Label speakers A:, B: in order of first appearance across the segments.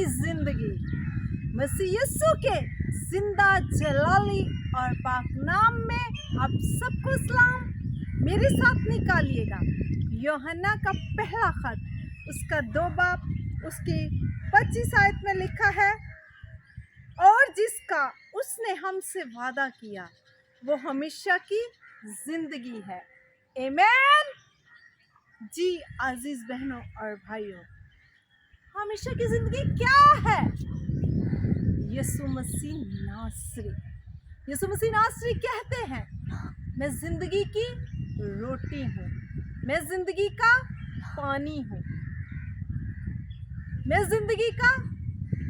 A: जिंदगी। मसीह यीशु के जिंदा जलाली और पाक नाम में आप सबको सलाम। मेरे साथ निकालिएगा यूहन्ना का पहला खत, उसका 2 बाब, उसकी 25 आयत में लिखा है, और जिसका उसने हमसे वादा किया वो हमेशा की जिंदगी है। आमीन। जी अजीज बहनों और भाइयों, हमेशा की जिंदगी क्या है? यीशु मसीह नासरी। यीशु मसीह नासरी कहते हैं, मैं जिंदगी की रोटी हूँ, मैं जिंदगी का पानी हूँ, मैं जिंदगी का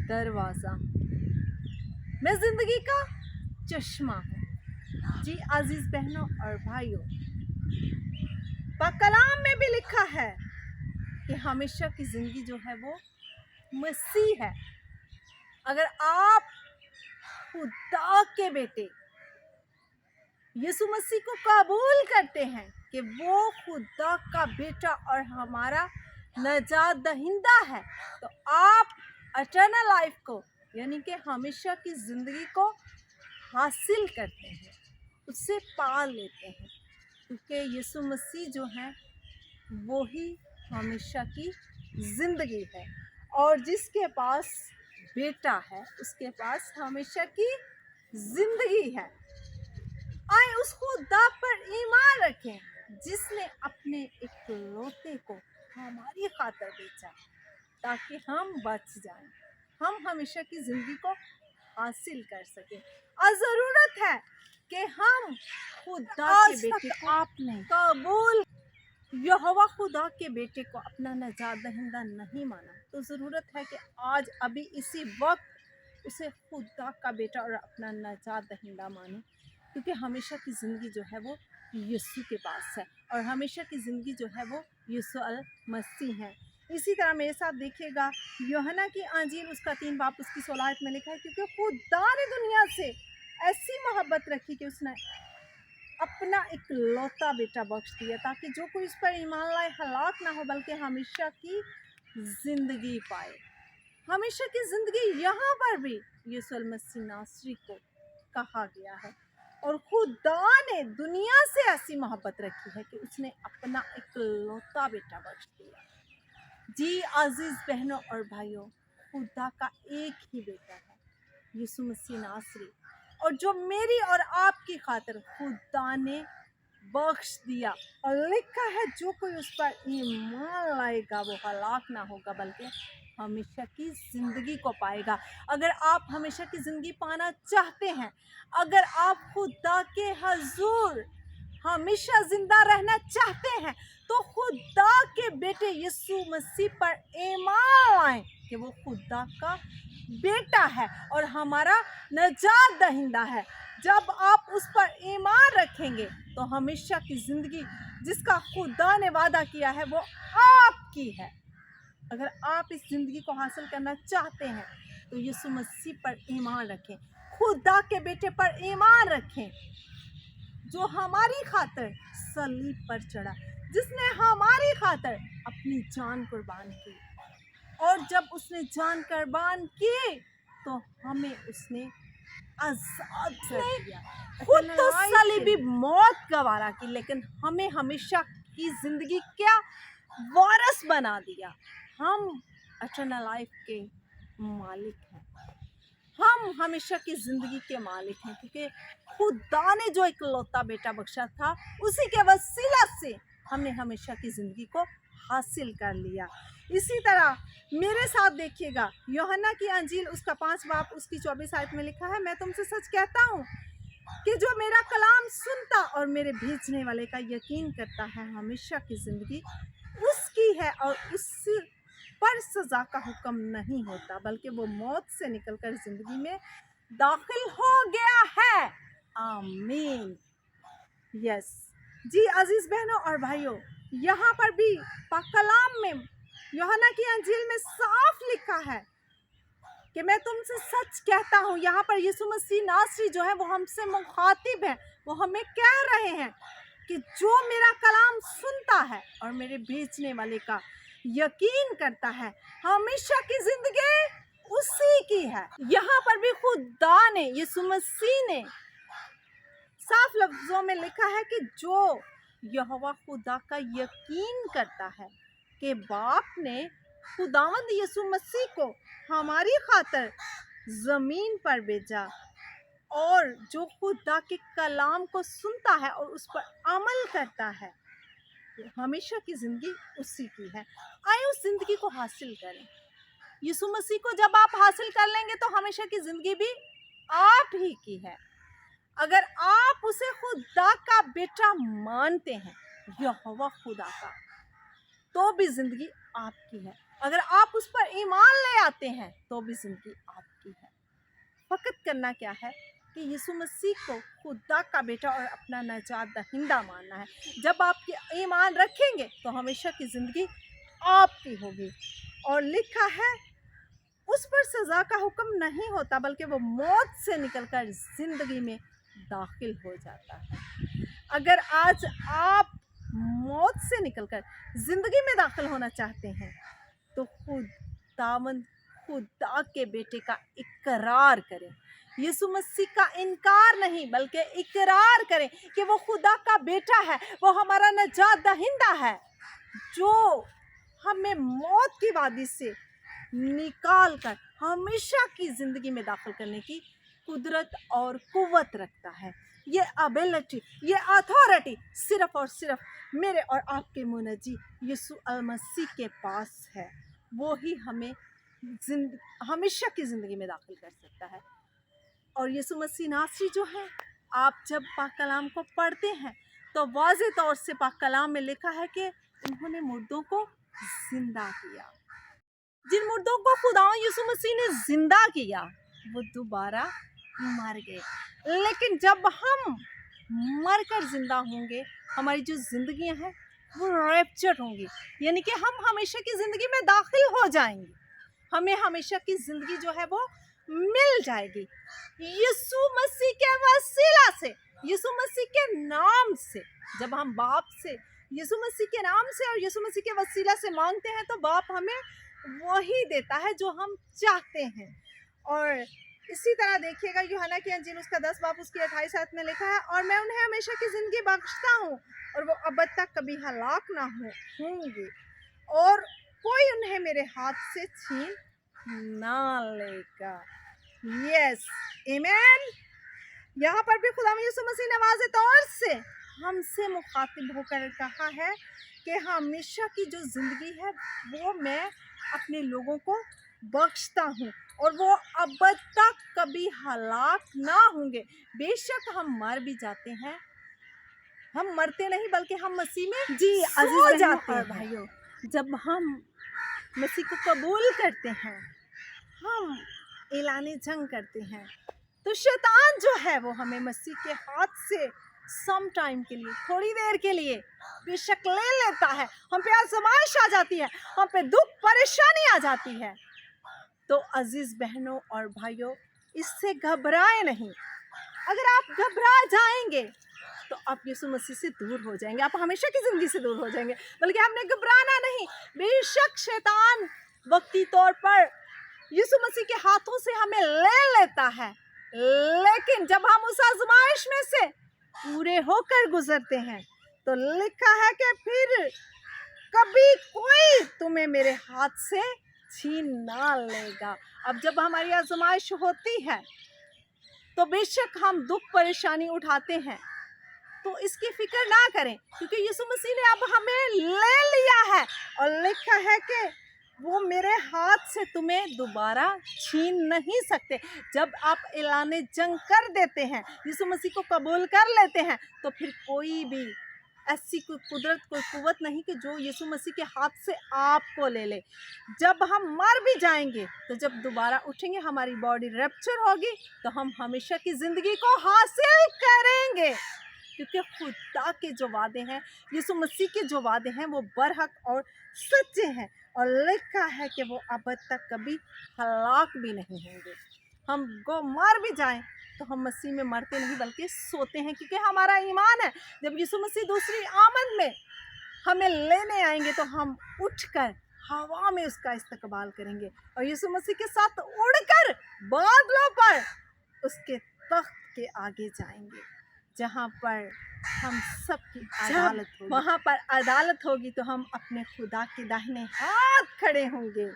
A: दरवाज़ा, मैं जिंदगी का चश्मा हूँ। जी अजीज बहनों और भाइयों, पाक कलाम में भी लिखा है कि हमेशा की जिंदगी जो है वो मसीह है। अगर आप खुदा के बेटे यीशु मसीह को कबूल करते हैं कि वो खुदा का बेटा और हमारा नजात दहिंदा है, तो आप इटर्नल लाइफ को यानी कि हमेशा की ज़िंदगी को हासिल करते हैं, उससे पा लेते हैं, क्योंकि यीशु मसीह जो है वो ही हमेशा की ज़िंदगी है। और जिसके पास बेटा है उसके पास हमेशा की ज़िंदगी है। आए उस खुदा पर ईमान रखें जिसने अपने इकलौते को हमारी खातिर बेचा ताकि हम बच जाएं, हम हमेशा की ज़िंदगी को हासिल कर सकें। और ज़रूरत है कि हम खुदा के बेटे को आपने कबूल यहोवा खुदा के बेटे को अपना नजात दहिंदा नहीं माना, तो ज़रूरत है कि आज अभी इसी वक्त उसे खुदा का बेटा और अपना नजात दहिंदा माने, क्योंकि हमेशा की ज़िंदगी जो है वो यीशु के पास है और हमेशा की ज़िंदगी जो है वो यीशु अल मसीह है। इसी तरह मेरे साथ देखिएगा यूहन्ना की अंजील, उसका 3 बाब, उसकी 16 आयत में लिखा है, क्योंकि खुदा ने दुनिया से ऐसी मोहब्बत रखी कि उसने अपना इकलौता बेटा बख्श दिया ताकि जो कोई उस पर ईमान लाए हलाक ना हो बल्कि हमेशा की ज़िंदगी पाए। हमेशा की ज़िंदगी यहाँ पर भी यीशु मसीह नासरी को कहा गया है। और खुदा ने दुनिया से ऐसी मोहब्बत रखी है कि उसने अपना इकलौता बेटा बख्श दिया। जी अजीज़ बहनों और भाइयों, खुदा का एक ही बेटा है, यीशु मसीह नासरी, और जो मेरी और आपकी खातिर खुदा ने बख्श दिया। और लिखा है जो कोई उस पर ईमान लाएगा वो हलाक ना होगा बल्कि हमेशा की ज़िंदगी को पाएगा। अगर आप हमेशा की ज़िंदगी पाना चाहते हैं, अगर आप खुदा के हजूर हमेशा ज़िंदा रहना चाहते हैं, तो खुदा के बेटे यीशु मसीह पर ईमान लाएं कि वो खुदा का बेटा है और हमारा नजात दहिंदा है। जब आप उस पर ईमान रखेंगे तो हमेशा की ज़िंदगी जिसका खुदा ने वादा किया है वो आपकी है। अगर आप इस ज़िंदगी को हासिल करना चाहते हैं तो यीशु मसीह पर ईमान रखें, खुदा के बेटे पर ईमान रखें जो हमारी खातिर सलीब पर चढ़ा, जिसने हमारी खातिर अपनी जान कुर्बान की। और जब उसने जान कुर्बान की तो हमें उसने आज़ाद कर दिया। खुद तो सलीबी मौत गवारा की, लेकिन हमें हमेशा की ज़िंदगी क्या वारिस बना दिया। हम इटर्नल लाइफ के मालिक हैं, हम हमेशा की ज़िंदगी के मालिक हैं, क्योंकि खुदा ने जो इकलौता बेटा बख्शा था उसी के वसीला से हमने हमेशा की ज़िंदगी को हासिल कर लिया। इसी तरह मेरे साथ देखिएगा यूहन्ना की अंजील, उसका 5 बाब, उसकी 24 आयत में लिखा है, मैं तुमसे सच कहता हूँ कि जो मेरा कलाम सुनता और मेरे भेजने वाले का यकीन करता है हमेशा की ज़िंदगी उसकी है और उस पर सज़ा का हुक्म नहीं होता, बल्कि वो मौत से निकलकर ज़िंदगी में दाखिल हो गया है। आमीन। यस जी अजीज़ बहनों और भाइयों, यहाँ पर भी पाक कलाम में यूहन्ना की अंजील में साफ लिखा है कि मैं तुमसे सच कहता हूँ। यहाँ पर यीशु मसीह नासरी जो है वो हमसे मुखातिब है, वो हमें कह रहे हैं कि जो मेरा कलाम सुनता है और मेरे भेजने वाले का यकीन करता है हमेशा की ज़िंदगी اسی کی ہے۔ یہاں پر بھی خدا نے، یسوع مسیح نے صاف لفظوں میں لکھا ہے کہ جو یہوہ خدا کا یقین کرتا ہے کہ باپ نے خداوند یسوع مسیح کو ہماری خاطر زمین پر بھیجا، اور جو خدا کے کلام کو سنتا ہے اور اس پر عمل کرتا ہے، ہمیشہ کی زندگی اسی کی ہے۔ آئے اس زندگی کو حاصل کریں۔ یسوع مسیح کو جب آپ حاصل کر لیں گے تو ہمیشہ کی زندگی بھی آپ ہی کی ہے۔ اگر آپ اسے خدا کا بیٹا مانتے ہیں، یہوہ خدا کا، تو بھی زندگی آپ کی ہے۔ اگر آپ اس پر ایمان لے آتے ہیں تو بھی زندگی آپ کی ہے۔ فقط کرنا کیا ہے کہ یسوع مسیح کو خدا کا بیٹا اور اپنا نجات دہندہ ماننا ہے۔ جب آپ یہ ایمان رکھیں گے تو ہمیشہ کی زندگی آپ کی ہوگی۔ اور لکھا ہے اس پر سزا کا حکم نہیں ہوتا، بلکہ وہ موت سے نکل کر زندگی میں داخل ہو جاتا ہے۔ اگر آج آپ موت سے نکل کر زندگی میں داخل ہونا چاہتے ہیں تو خدا کے بیٹے کا اقرار کریں۔ یسوع مسیح کا انکار نہیں بلکہ اقرار کریں کہ وہ خدا کا بیٹا ہے، وہ ہمارا نجات دہندہ ہے، جو ہمیں موت کی وادی سے نکال کر ہمیشہ کی زندگی میں داخل کرنے کی قدرت اور قوت رکھتا ہے۔ یہ ابیلٹی، یہ اتھارٹی صرف اور صرف میرے اور آپ کے منجی یسوع المسیح کے پاس ہے۔ وہی ہمیں ہمیشہ کی زندگی میں داخل کر سکتا ہے۔ اور یسوع مسیح ناصری جو ہے، آپ جب پاک کلام کو پڑھتے ہیں تو واضح طور سے پاک کلام میں لکھا ہے کہ انہوں نے مردوں کو زندہ کیا۔ جن مردوں کو خدا یسوع مسیح نے زندہ کیا وہ دوبارہ مر گئے، لیکن جب ہم مر کر زندہ ہوں گے، ہماری جو زندگیاں ہیں وہ ریپچر ہوں گی، یعنی کہ ہم ہمیشہ کی زندگی میں داخل ہو جائیں گے، ہمیں ہمیشہ کی زندگی جو ہے وہ مل جائے گی یسوع مسیح کے وسیلہ سے، یسوع مسیح کے نام سے۔ جب ہم باپ سے یسوع مسیح کے نام سے اور یسوع مسیح کے وسیلہ سے مانگتے ہیں تو باپ ہمیں وہی دیتا ہے جو ہم چاہتے ہیں۔ اور اسی طرح دیکھیے گا یوحنا کی انجیل اس کا 10 باب اس کی 28 آیت میں لکھا ہے، اور میں انہیں ہمیشہ کی زندگی بخشتا ہوں اور وہ ابد تک کبھی ہلاک نہ ہوں گے، اور کوئی انہیں میرے ہاتھ سے چھین نہ لے گا۔ یس ایمین۔ یہاں پر بھی خدا یسوع مسیح نے واضح طور سے ہم سے مخاطب ہو کر کہا ہے کہ ہمیشہ کی جو زندگی ہے وہ میں اپنے لوگوں کو بخشتا ہوں، اور وہ ابد تک کبھی ہلاک نہ ہوں گے۔ بے شک ہم مر بھی جاتے ہیں، ہم مرتے نہیں بلکہ ہم مسیح میں سو جاتے ہیں۔ بھائیوں، جب ہم مسیح کو قبول کرتے ہیں، ہم اعلان جنگ کرتے ہیں، تو شیطان جو ہے وہ ہمیں مسیح کے ہاتھ سے سم ٹائم کے لیے، تھوڑی دیر کے لیے بے شک لے لیتا ہے۔ ہم پہ آزمائش آ جاتی ہے، ہم پہ دکھ پریشانی آ جاتی ہے۔ تو عزیز بہنوں اور بھائیوں، اس سے گھبرائے نہیں۔ اگر آپ گھبرا جائیں گے تو آپ یسوع مسیح سے دور ہو جائیں گے، آپ ہمیشہ کی زندگی سے دور ہو جائیں گے۔ بلکہ ہم نے گھبرانا نہیں۔ بے شک شیطان وقتی طور پر یسوع مسیح کے ہاتھوں سے ہمیں لے لیتا ہے، لیکن جب ہم اس آزمائش میں سے پورے ہو کر گزرتے ہیں تو لکھا ہے کہ پھر کبھی کوئی تمہیں میرے ہاتھ سے چھین نہ لے گا۔ اب جب ہماری آزمائش ہوتی ہے تو بے شک ہم دکھ پریشانی اٹھاتے ہیں، تو اس کی فکر نہ کریں، کیونکہ یسوع مسیح نے اب ہمیں لے لیا ہے، اور لکھا ہے کہ وہ میرے ہاتھ سے تمہیں دوبارہ چھین نہیں سکتے۔ جب آپ اعلان جنگ کر دیتے ہیں، یسوع مسیح کو قبول کر لیتے ہیں، تو پھر کوئی بھی ایسی کوئی قدرت، کوئی قوت نہیں کہ جو یسوع مسیح کے ہاتھ سے آپ کو لے لے۔ جب ہم مر بھی جائیں گے تو جب دوبارہ اٹھیں گے، ہماری باڈی ریپچر ہوگی، تو ہم ہمیشہ کی زندگی کو حاصل کریں گے، کیونکہ خدا کے جو وعدے ہیں، یسوع مسیح کے جو وعدے ہیں وہ برحق اور سچے ہیں، اور لکھا ہے کہ وہ ابد تک کبھی ہلاک بھی نہیں ہوں گے۔ ہم مر بھی جائیں تو ہم مسیح میں مرتے نہیں بلکہ سوتے ہیں، کیونکہ ہمارا ایمان ہے جب یسوع مسیح دوسری آمد میں ہمیں لینے آئیں گے تو ہم اٹھ کر हवा में उसका इस्तकबाल करेंगे और यीशु मसीह के साथ उड़कर बादलों पर उसके तख्त के आगे जाएंगे, जहाँ पर हम सबकी अदालत होगी। वहाँ पर अदालत होगी तो हम अपने खुदा के दाहिने हाथ खड़े होंगे,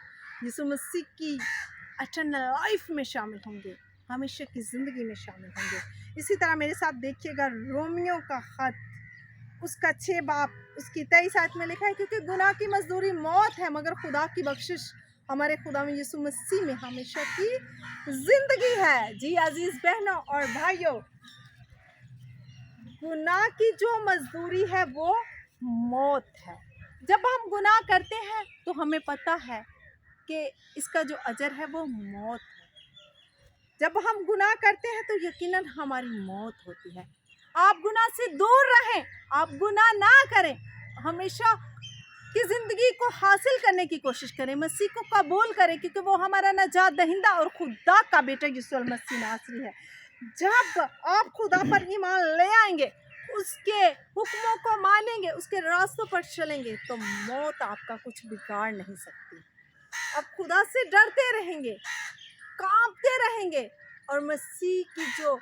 A: यीशु मसीह की एटर्नल लाइफ में शामिल होंगे, हमेशा की ज़िंदगी में शामिल होंगे। इसी तरह मेरे साथ देखिएगा रोमियो का ख़त, उसका 6 बाब उसकी 23 आयत में लिखा है, क्योंकि गुनाह की मजदूरी मौत है, मगर खुदा की बख्शिश हमारे खुदा में यीशु मसीह में हमेशा की ज़िंदगी है। जी अजीज़ बहनों और भाइयों, गुनाह की जो मजदूरी है वो मौत है। जब हम गुनाह करते हैं तो हमें पता है कि इसका जो अजर है वो मौत है। जब हम गुनाह करते हैं तो यकीनन हमारी मौत होती है। आप गुनाह से दूर रहें, आप गुनाह ना करें, हमेशा की ज़िंदगी को हासिल करने की कोशिश करें, मसीह को कबूल करें, क्योंकि वो हमारा नजात दहिंदा और खुदा का बेटा यीशु मसीह नासरी है। जब आप खुदा पर ईमान ले आएंगे, उसके हुक्मों को मानेंगे, उसके रास्तों पर चलेंगे, तो मौत आपका कुछ बिगाड़ नहीं सकती। आप खुदा से डरते रहेंगे, कांपते रहेंगे और मसीह की जो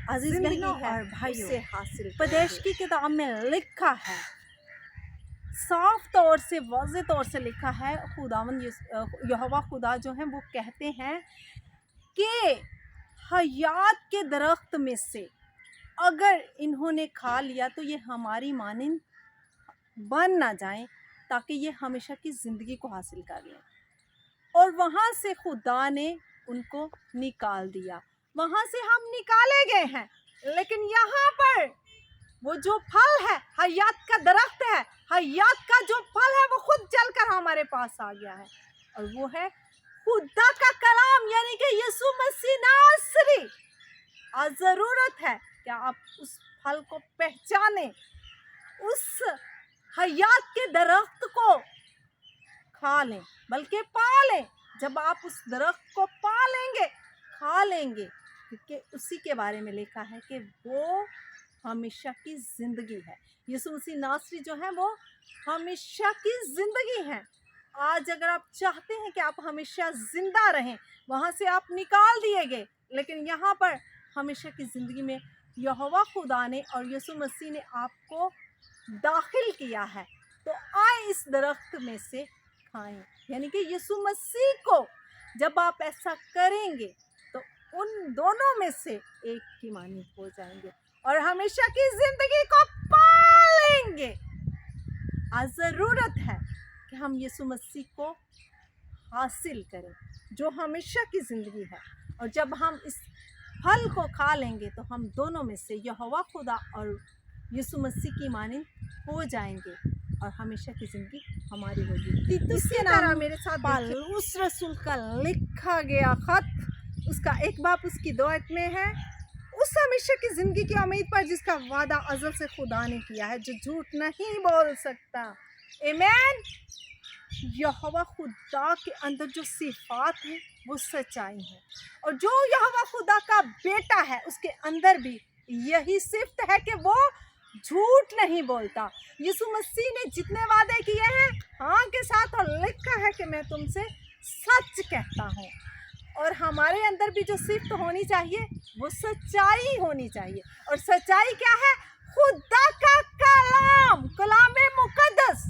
A: अजीज बहनों और भाइयों से हासिल। पैदाइश की किताब में लिखा है, साफ तौर से वाज़ेह तौर से लिखा है, खुदावंद यहोवा खुदा जो हैं वो कहते हैं कि हयात के दरख्त में से अगर इन्होंने खा लिया तो ये हमारी मानिंद बन ना जाएं, ताकि ये हमेशा की ज़िंदगी को हासिल कर लें। और वहाँ से खुदा ने उनको निकाल दिया, वहाँ से हम निकाले गए हैं। लेकिन यहाँ पर वो जो फल है, हयात का दरख्त है, हयात का जो फल है वो खुद चलकर हमारे पास आ गया है, और वो है खुदा का कलाम, यानी कि यीशु मसीह नासरी। आज ज़रूरत है कि आप उस फल को पहचानें, उस हयात के दरख्त को खा लें, बल्कि पा लें। जब आप उस दरख्त को पा लेंगे, खा लेंगे, क्योंकि उसी के बारे में लिखा है कि वो हमेशा की ज़िंदगी है। यीशु मसीह नासरी जो है वो हमेशा की ज़िंदगी है। आज अगर आप चाहते हैं कि आप हमेशा ज़िंदा रहें, वहाँ से आप निकाल दिए गए, लेकिन यहाँ पर हमेशा की ज़िंदगी में यहोवा खुदा ने और यीशु मसीह ने आपको दाखिल किया है। तो आए इस दरख्त में से खाएं, यानी कि यीशु मसीह को जब आप ऐसा करेंगे तो उन दोनों में से एक की मानी हो जाएंगे और हमेशा की ज़िंदगी को पालेंगे। आज ज़रूरत है कि हम यीशु मसीह को हासिल करें जो हमेशा की ज़िंदगी है, और जब हम इस फल को खा लेंगे तो हम दोनों में से यहोवा खुदा और यीशु मसीह की मानिंद हो जाएंगे और हमेशा की ज़िंदगी हमारी होगी। इसी तरह मेरे साथ उस रसूल का लिखा गया ख़त, उसका 1 बाब उसकी 2 आयत में है, उस हमेशा की ज़िंदगी की उम्मीद पर जिसका वादा अज़ल से खुदा ने किया है, जो झूठ नहीं बोल सकता। आमीन। यहोवा खुदा के अंदर जो सिफात है वो सच्चाई है, और जो यहोवा खुदा का बेटा है उसके अंदर भी यही सिफ्त है कि वो झूठ नहीं बोलता। यीशु मसीह ने जितने वादे किए हैं हाँ के साथ, और लिखा है कि मैं तुमसे सच कहता हूँ। और हमारे अंदर भी जो सिफ्त होनी चाहिए वो सच्चाई होनी चाहिए। और सच्चाई क्या है? खुदा का कलाम, कलाम मुकद्दस।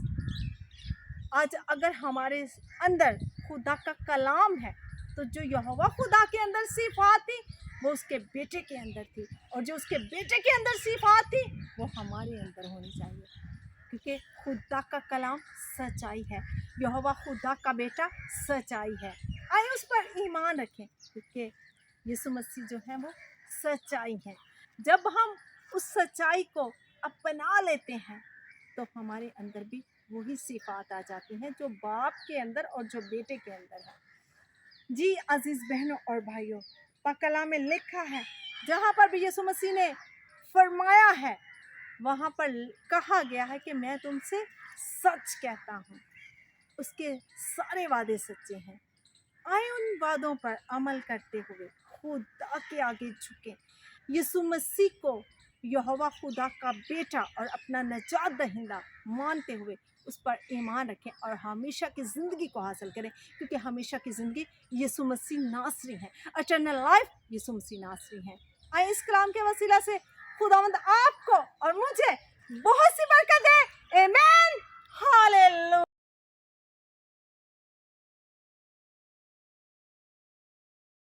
A: आज अगर हमारे अंदर खुदा का कलाम है तो जो यहोवा खुदा के अंदर सिफात थी वो उसके बेटे के अंदर थी, और जो उसके बेटे के अंदर सिफात थी वो हमारे अंदर होनी चाहिए, क्योंकि खुदा का कलाम सच्चाई है, यहोवा खुदा का बेटा सच्चाई है। आइए उस पर ईमान रखें, क्योंकि यीशु मसीह जो है वो सच्चाई है। जब हम उस सच्चाई को अपना लेते हैं तो हमारे अंदर भी वही सिफात आ जाती हैं जो बाप के अंदर और जो बेटे के अंदर है। जी अजीज़ बहनों और भाइयों, पाक कलाम में लिखा है, जहाँ पर भी यीशु मसीह ने फरमाया है वहाँ पर कहा गया है कि मैं तुमसे सच कहता हूँ। उसके सारे वादे सच्चे हैं। आए उन वादों पर अमल करते हुए खुदा के आगे झुकें, यीशु मसीह को यहोवा खुदा का बेटा और अपना नजात दहिंदा मानते हुए उस पर ईमान रखें और हमेशा की ज़िंदगी को हासिल करें, क्योंकि हमेशा की ज़िंदगी यीशु मसीह नासरी है, इटर्नल लाइफ यीशु मसीह नासरी है। आइए इस कलाम के वसीला से खुदावंद आपको और मुझे बहुत सी बरकत दे।